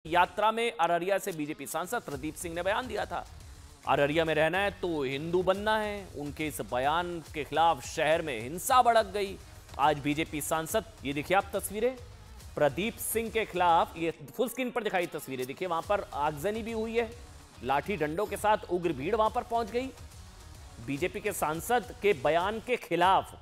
यात्रा में अररिया से बीजेपी सांसद प्रदीप सिंह ने बयान दिया था। अररिया में रहना है तो हिंदू बनना है। उनके इस बयान के खिलाफ शहर में हिंसा भड़क गई। आज बीजेपी सांसद, ये देखिए आप तस्वीरें, प्रदीप सिंह के खिलाफ, ये फुल स्क्रीन पर दिखाई तस्वीरें, देखिए वहां पर आगजनी भी हुई है। लाठी डंडों के साथ उग्र भीड़ वहां पर पहुंच गई। बीजेपी के सांसद के बयान के खिलाफ,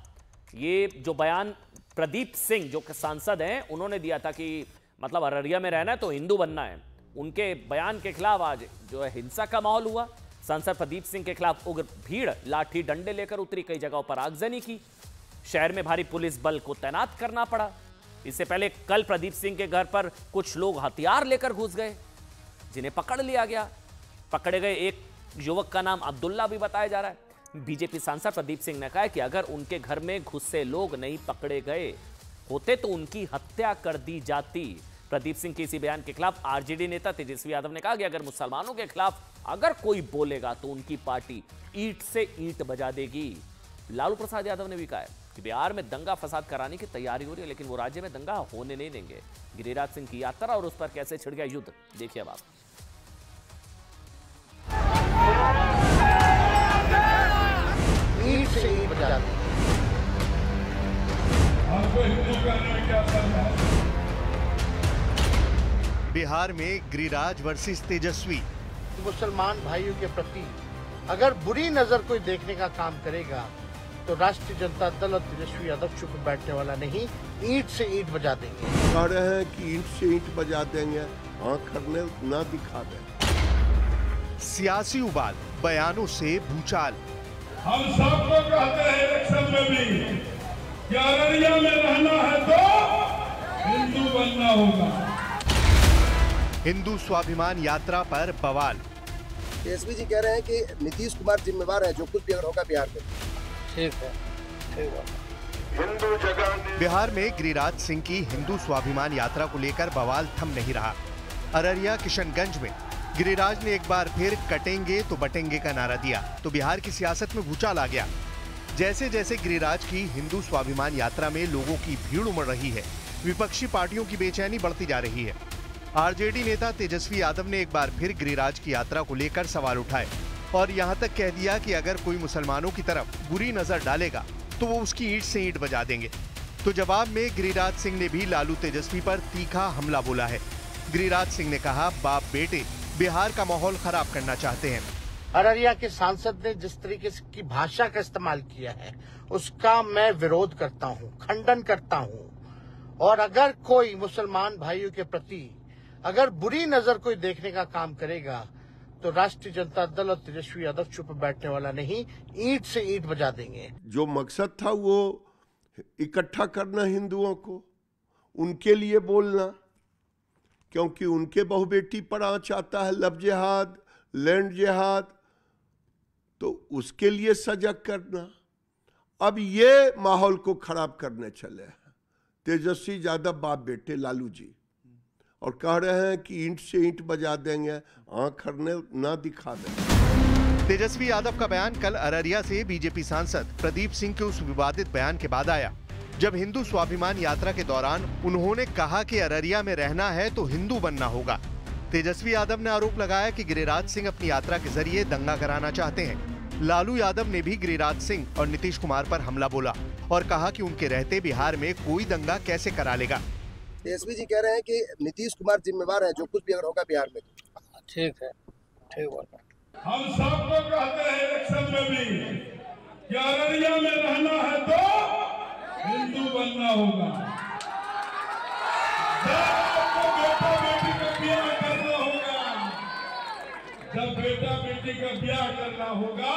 ये जो बयान प्रदीप सिंह जो सांसद हैं उन्होंने दिया था कि मतलब अररिया में रहना है तो हिंदू बनना है, उनके बयान के खिलाफ आज जो है हिंसा का माहौल हुआ। सांसद प्रदीप सिंह के खिलाफ उग्र भीड़ लाठी डंडे लेकर उतरी, कई जगहों पर आगजनी की। शहर में भारी पुलिस बल को तैनात करना पड़ा। इससे पहले कल प्रदीप सिंह के घर पर कुछ लोग हथियार लेकर घुस गए, जिन्हें पकड़ लिया गया। पकड़े गए एक युवक का नाम अब्दुल्ला भी बताया जा रहा है। बीजेपी सांसद प्रदीप सिंह ने कहा है कि अगर उनके घर में घुसे लोग नहीं पकड़े गए होते तो उनकी हत्या कर दी जाती। प्रदीप सिंह के इसी बयान के खिलाफ आरजेडी नेता तेजस्वी यादव ने कहा कि अगर मुसलमानों के खिलाफ अगर कोई बोलेगा तो उनकी पार्टी ईंट से ईंट बजा देगी। लालू प्रसाद यादव ने भी कहा है कि बिहार में दंगा फसाद कराने की तैयारी हो रही है, लेकिन वो राज्य में दंगा होने नहीं देंगे। गिरिराज सिंह की यात्रा और उस पर कैसे छिड़ गया युद्ध, देखिए अब आप। ईंट से ईंट बजा देंगे। बिहार में गिरिराज वर्सेस तेजस्वी। मुसलमान भाइयों के प्रति अगर बुरी नजर कोई देखने का काम करेगा तो राष्ट्रीय जनता दल और तेजस्वी यादव चुप बैठने वाला नहीं, ईंट से ईंट बजा देंगे। कह रहे हैं कि ईंट से ईंट बजा देंगे, आंख करने ना दिखा दें। सियासी उबाल, बयानों से भूचाल। हम सबको कहते हैं इलेक्शन में भी कि अररिया में रहना है तो हिंदू बनना होगा। हिंदू स्वाभिमान यात्रा पर बवाल। तेजस्वी जी कह रहे हैं कि नीतीश कुमार जिम्मेवार है जो कुछ भी अगर होगा बिहार में। ठीक है, ठीक है। हिंदू जगह बिहार में गिरिराज सिंह की हिंदू स्वाभिमान यात्रा को लेकर बवाल थम नहीं रहा। अररिया किशनगंज में गिरिराज ने एक बार फिर कटेंगे तो बटेंगे का नारा दिया तो बिहार की सियासत में भूचाल आ गया। जैसे जैसे गिरिराज की हिंदू स्वाभिमान यात्रा में लोगों की भीड़ उमड़ रही है, विपक्षी पार्टियों की बेचैनी बढ़ती जा रही है। आरजेडी नेता तेजस्वी यादव ने एक बार फिर गिरिराज की यात्रा को लेकर सवाल उठाए और यहां तक कह दिया कि अगर कोई मुसलमानों की तरफ बुरी नजर डालेगा तो वो उसकी ईंट से ईंट बजा देंगे। तो जवाब में गिरिराज सिंह ने भी लालू तेजस्वी पर तीखा हमला बोला है। गिरिराज सिंह ने कहा, बाप बेटे बिहार का माहौल खराब करना चाहते हैं। अररिया के सांसद ने जिस तरीके की भाषा का इस्तेमाल किया है उसका मैं विरोध करता हूं, खंडन करता हूं। और अगर कोई मुसलमान भाइयों के प्रति अगर बुरी नजर कोई देखने का काम करेगा तो राष्ट्रीय जनता दल और तेजस्वी यादव चुप बैठने वाला नहीं, ईंट से ईंट बजा देंगे। जो मकसद था वो इकट्ठा करना हिंदुओं को, उनके लिए बोलना, क्योंकि उनके बहु बेटी पर आंच आता है लव जिहाद, लैंड जिहाद, तो उसके लिए सजग करना। अब ये माहौल को खराब करने चले हैं तेजस्वी यादव बाप बेटे लालू जी, और कह रहे हैं कि ईंट से ईंट बजा देंगे, आंख करने ना दिखा दें। तेजस्वी यादव का बयान कल अररिया से बीजेपी सांसद प्रदीप सिंह के उस विवादित बयान के बाद आया, जब हिंदू स्वाभिमान यात्रा के दौरान उन्होंने कहा कि अररिया में रहना है तो हिंदू बनना होगा। तेजस्वी यादव ने आरोप लगाया कि गिरिराज सिंह अपनी यात्रा के जरिए दंगा कराना चाहते हैं। लालू यादव ने भी गिरिराज सिंह और नीतीश कुमार पर हमला बोला और कहा कि उनके रहते बिहार में कोई दंगा कैसे करा लेगा। तेजस्वी जी कह रहे हैं कि नीतीश कुमार जिम्मेवार है जो कुछ भी अगर होगा बिहार में। ठीक है, ठीक है। हम सबको कहते हैं इलेक्शन में भी कि अररिया में रहना है तो हिंदू बनना होगा। जब बेटा बेटी का ब्याह करना होगा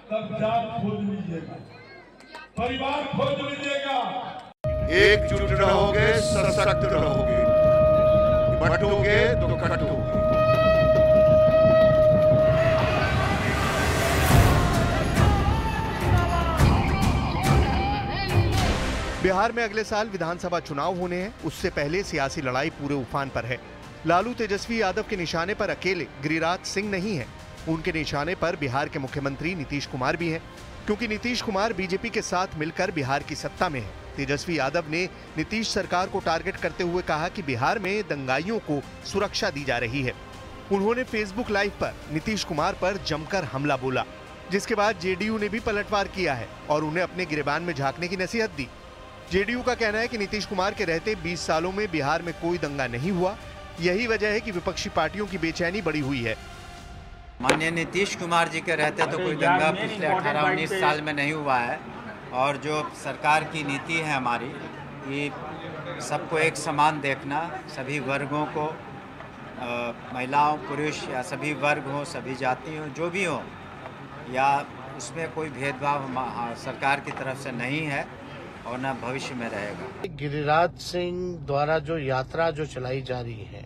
तब जात खोज लीजिएगा, परिवार खोज लीजिएगा। एकजुट रहोगे, सशक्त रहोगे, बटोगे तो कटोगे। बिहार में अगले साल विधानसभा चुनाव होने हैं, उससे पहले सियासी लड़ाई पूरे उफान पर है। लालू तेजस्वी यादव के निशाने पर अकेले गिरिराज सिंह नहीं है, उनके निशाने पर बिहार के मुख्यमंत्री नीतीश कुमार भी हैं। क्योंकि नीतीश कुमार बीजेपी के साथ मिलकर बिहार की सत्ता में है। तेजस्वी यादव ने नीतीश सरकार को टारगेट करते हुए कहा कि बिहार में दंगाइयों को सुरक्षा दी जा रही है। उन्होंने फेसबुक लाइव पर नीतीश कुमार पर जमकर हमला बोला, जिसके बाद जेडीयू ने भी पलटवार किया है और उन्हें अपने गिरेबान में झांकने की नसीहत दी। जेडीयू का कहना है कि नीतीश कुमार के रहते 20 सालों में बिहार में कोई दंगा नहीं हुआ। यही वजह है कि विपक्षी पार्टियों की बेचैनी बढ़ी हुई है। माननीय नीतीश कुमार जी के रहते तो कोई दंगा पिछले 18-19 साल में नहीं हुआ है। और जो सरकार की नीति है हमारी, ये सबको एक समान देखना, सभी वर्गों को, महिलाओं पुरुष या सभी वर्ग हो, सभी जाति हो, जो भी हो, या उसमें कोई भेदभाव सरकार की तरफ से नहीं है और न भविष्य में रहेगा। गिरिराज सिंह द्वारा जो यात्रा जो चलाई जा रही है,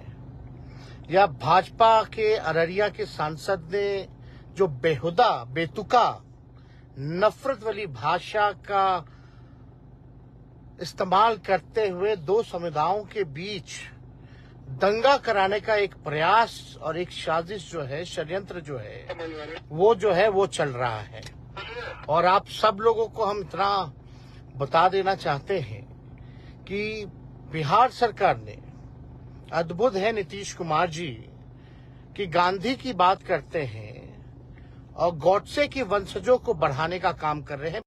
या भाजपा के अररिया के सांसद ने जो बेहुदा बेतुका नफरत वाली भाषा का इस्तेमाल करते हुए दो समुदायों के बीच दंगा कराने का एक प्रयास और एक साजिश जो है, षड्यंत्र जो है वो चल रहा है। और आप सब लोगों को हम इतना बता देना चाहते हैं कि बिहार सरकार ने, अद्भुत है नीतीश कुमार जी कि गांधी की बात करते हैं और गॉडसे के वंशजों को बढ़ाने का काम कर रहे हैं।